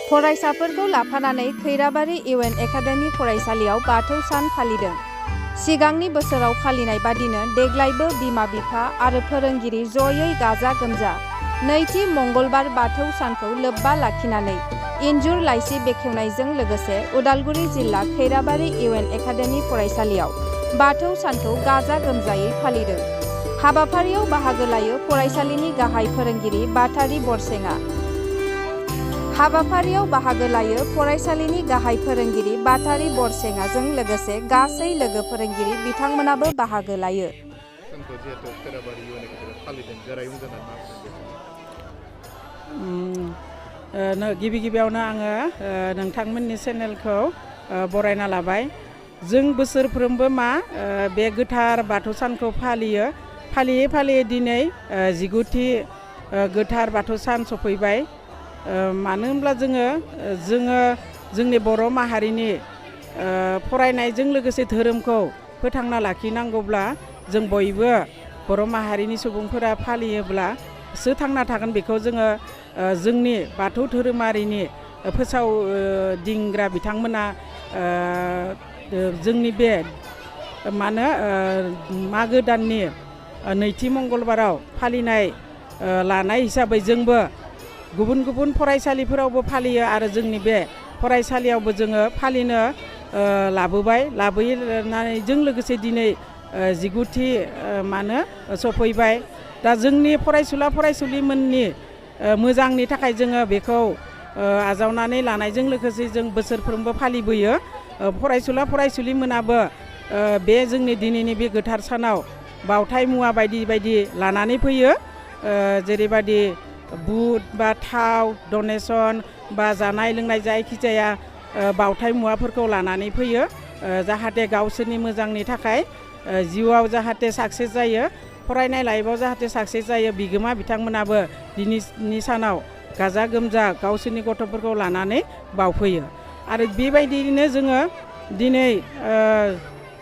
फरायसाफोरखौ लाफानानै खैराबारि इउएन एकाडेमि फरायसालियाव बाथौ सान फालिदों। सिगांनि बोसोराव फालिनाय बादिनो देग्लायबो बिमा-बिफा आरो फोरोंगिरि जयै गाजा-गोमजा नैथि मंगलबार बाथौ सानखौ लोब्बा लाखिनानै इन्जुर लाइसि बेखेवनायजों लोगोसे उदालगुरि जिल्ला खैराबारि इउएन एकाडेमि फरायसालियाव बाथौ सानखौ गाजा-गोमजायै फालिदों। हाबाफारियाव बाहागो लायो फरायसालिनि गाहाय फोरोंगिरि बाथारि बरसेङा। हाबाफारियाव बाहागो लायो फरायसालिनि गाहाय फोरोंगिरि बाथारि बरसेङाजों लोगोसे गासै लोगो फोरोंगिरि बिथांमोनाबो बाहागो लायो। गिबि गिबियावनो आङो नोंथांमोननि चेनेलखौ बरायना लाबाय। जों बोसोरफ्रोमबो बे गोथार बाथौ सानखौ फालियै फालियै दिनै 19थि गोथार बाथौ सान सफैबाय। मानो होनब्ला जोङो जोंनि बर' माहारिनि फरायनायजों लोगोसे धोरोमखौ फोथांना लाखिनांगौब्ला जों बयबो बर' माहारिनि सुबुंफोरा फालियोब्लासो थांना थागोन। बेखौ जोङो जोंनि बाथौ धोरोमारिनि फोसावदिंग्रा बिथांमोना जोंनि बे मागो दाननि नैथि मंगलबाराव फालिनाय लानाय हिसाबै जोंबो गुबुन गुबुन फरायसालिफोरावबो फालियो आरो जोंनि बे फरायसालियावबो जोङो फालिनो लाबोनायजों लोगोसे दिनै 19थि सफैबाय। दा जोंनि फरायसुला फरायसुलिमोननि मोजांनि थाखाय जोङो बेखौ आजावनानै लानायजों लोगोसे जों बोसोरफ्रोमबो फालिबोयो। फरायसुला फरायसुलिमोनाबो बे जोंनि दिनैनि बे गोथार सानाव बावथाय मुवा बायदि बायदि लानानै फैयो। जेरैबायदि बुट बा थाव डनेसन बा जानाय लोंनाय जायखिजाया बावथाय मुवाफोरखौ लानानै फैयो। जाहाथे गावसोरनि मोजांनि थाखाय जिउआव जाहाथे साक्सेस जायो, फरायनाय लाइफआव जाहाथे साक्सेस जायो, बिगोमा बिथांमोनाबो दिनैनि सानाव गाजा गोमजा गावसोरनि गथ'फोरखौ लानानै बावफैयो। आरो बेबायदियैनो जोङो दिनै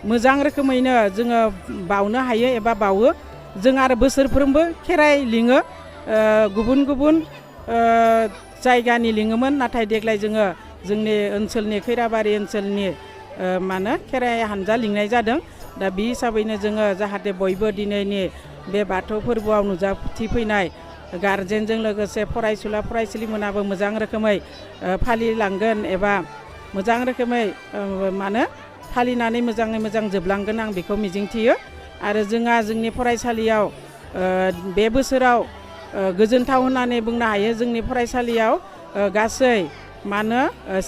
मोजां रोखोमैनो जोङो बावनो हायो एबा बावो। जों आरो बोसोरफ्रोमबो खेराइ लिङो। गुबुन गुबुन जायगानि लिङोमोन, नाथाय देग्लाय जोङो जोंनि ओनसोलनि खैराबारि ओनसोलनि खेराइ हानजा लिंनाय जादों। दा बे हिसाबैनो जोङो जाहाथे बयबो दिनैनि बे बाथौ फोरबोआव नुजाथिफैनाय गारजेनजों लोगोसे फरायसुला फरायसुलिमोनाबो मोजां रोखोमै फालिलांगोन एबा मोजां रोखोमै फालिनानै मोजाङै मोजां जोबलांगोन आं बेखौ मिजिंथियो। आरो जोंहा जोंनि फरायसालियाव बे बोसोराव गोजोनथाव होननानै बुंनो हायो। जोंनि फरायसालियाव गासै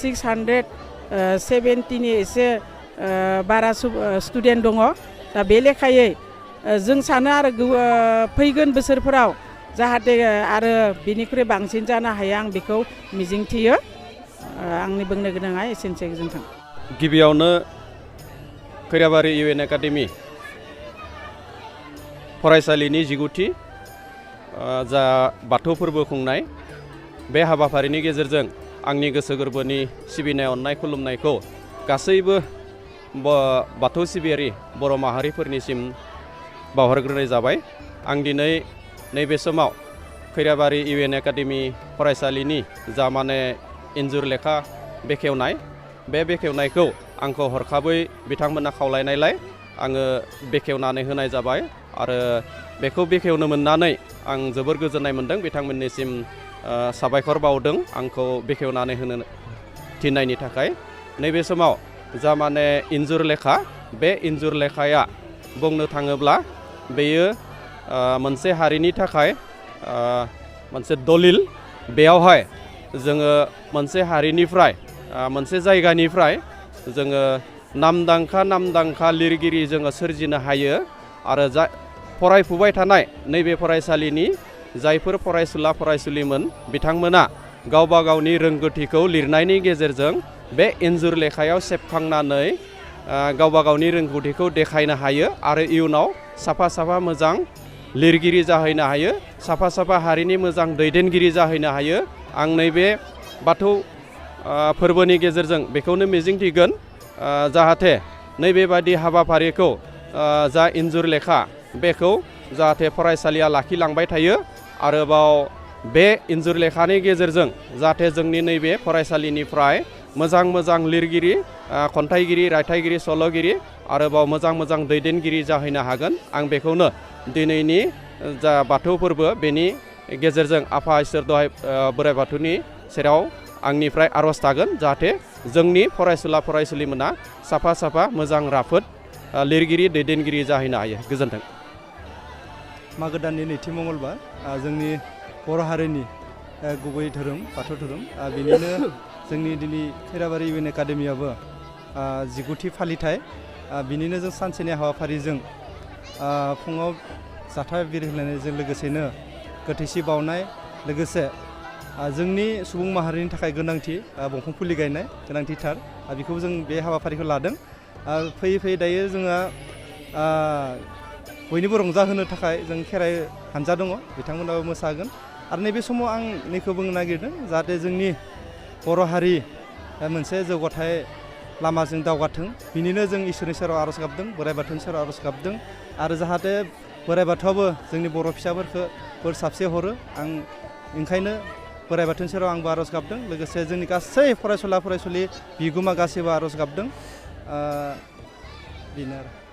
670नि एसे बारा स्टुडेन्ट दङ। दा बे लेखायै जों सानो आरो फैगोन बोसोरफोराव जाहाथे आरो बिनिख्रुइ बांसिन जानो हायो आं बेखौ मिजिंथियो। आंनि बुंनो गोनाङा एसेनोसै। गोजोन्थों। गिबियावनो खैराबारि इउएन एकाडेमि फरायसालिनि 19थि जा बाथौ फोरबो खुंनाय, बे हाबाफारिनि गेजेरजों आंनि गोसो गोरबोनि सिबिनाय अननाय खुलुमनायखौ गासैबो बाथौ सिबियारि बर' माहारिफोरनिसिम बावहरग्रोनाय जाबाय। आं दिनै नैबे समाव खैराबारि इउएन एकाडेमि फरायसालिनि जा इन्जुर लेखा बेखेवनाय, बे बेखेवनायखौ आंखौ हरखाबै बिथांमोना खावलायनायलाय आङो बेखेवनानै होनाय जाबाय। आरो बेखौ बेखेवनो मोननानै आं जोबोर गोजोननाय मोन्दों। बिथांमोननिसिम साबायखर बावदों आंखौ बेखेवनानै होनो थिननायनि थाखाय। नैबे समाव जा इन्जुर लेखा, बे इन्जुर लेखाया बुंनो थाङोब्ला बेयो मोनसे हारिनि थाखाय मोनसे दलिल। बेयावहाय जोङो मोनसे हारिनिफ्राय मोनसे जायगानिफ्राय जोङो नामदांखा लिरगिरि जोङो सोरजिनो हायो। आरो फरायफुबाय थानाय नैबे फरायसालिनि जायफोर फरायसुला फरायसुलिमोन बिथांमोना गावबा गावनि रोंगौथिखौ लिरनायनि गेजेरजों बे इन्जुर लेखायाव सेबखांनानै गावबा गावनि रोंगौथिखौ देखायनो हायो आरो इयुनाव साफा मोजां लिरगिरि जाहैनो हायो, साफा हारिनि मोजां दैदेनगिरि जाहैनो हायो। आं नैबे बाथौ फोरबोनि गेजेरजों बेखौनो मिजिंथिगोन जाहाथे नैबेबादि हाबाफारिखौ जा इन्जुर लेखा बेखौ जाहाथे फरायसालिया लाखिलांबाय थायो। आरोबाव बे इन्जुर लेखानि गेजेरजों जाहाथे जोंनि नैबे फरायसालिनिफ्राय मोजां मोजां लिरगिरि खन्थाइगिरि रायथाइगिरि सल'गिरि आरोबाव मोजां मोजां दैदेनगिरि जाहैनो हागोन आं बेखौनो दिनैनि जा बाथौ फोरबो बेनि गेजेरजों आफा इसोर दहाय बोराइ बाथौनि सेराव आंनिफ्राय आर'ज थागोन जाहाथे जोंनि फरायसुला फरायसुलिमोना साफा साफा मोजां राफोद लिरगिरि दैदेनगिरि जाहैनो हायो गोजोन्थों। मागो दाननि नैथि मंगलबार जोंनि बर' हारिनि गुबै धोरोम बाथौ धोरोम बेनिनो जोंनि दिनै खैराबारि इउ एन एकाडेमियाबो 19थि फालिथाय बिनिनो जों सानसेनि हाबाफारिजों फुङाव जाथाय बिरहोनायजों लोगोसेनो गोथैसि बावनाय लोगोसे जोंनि सुबुं माहारिनि थाखाय गोनांथि दंफां फुलि गायनाय गोनांथिथार बेखौ जों बे हाबाफारिखौ लादों। फैयै फैयै दायो जोंहा बयनिबो रंजाहोनो थाखाय जों खेराइ हानजा दङ बिथांमोनाबो मोसागोन आरो नैबे समाव आं नैखौ बुंनो नागिरदों जाहाथे जोंनि बर' हारि मोनसे जौगाथाय लामाजों दावगाथों बिनिनो जों इसोरनि सेराव आर'ज गाबदों बोराइ बाथौनि सेराव आर'ज गाबदों आरो जाहाथे बोराइ बाथौआबो जोंनि बर' फिसाफोरखौ बोर साबसे हरो आं ओंखायनो बोराइ बाथौनि सेराव आंबो आर'ज गाबदों लोगोसे जोंनि गासै फरायसुला फरायसुलि बिगोमा गासैबो आर'ज गाबदों बेनो आरो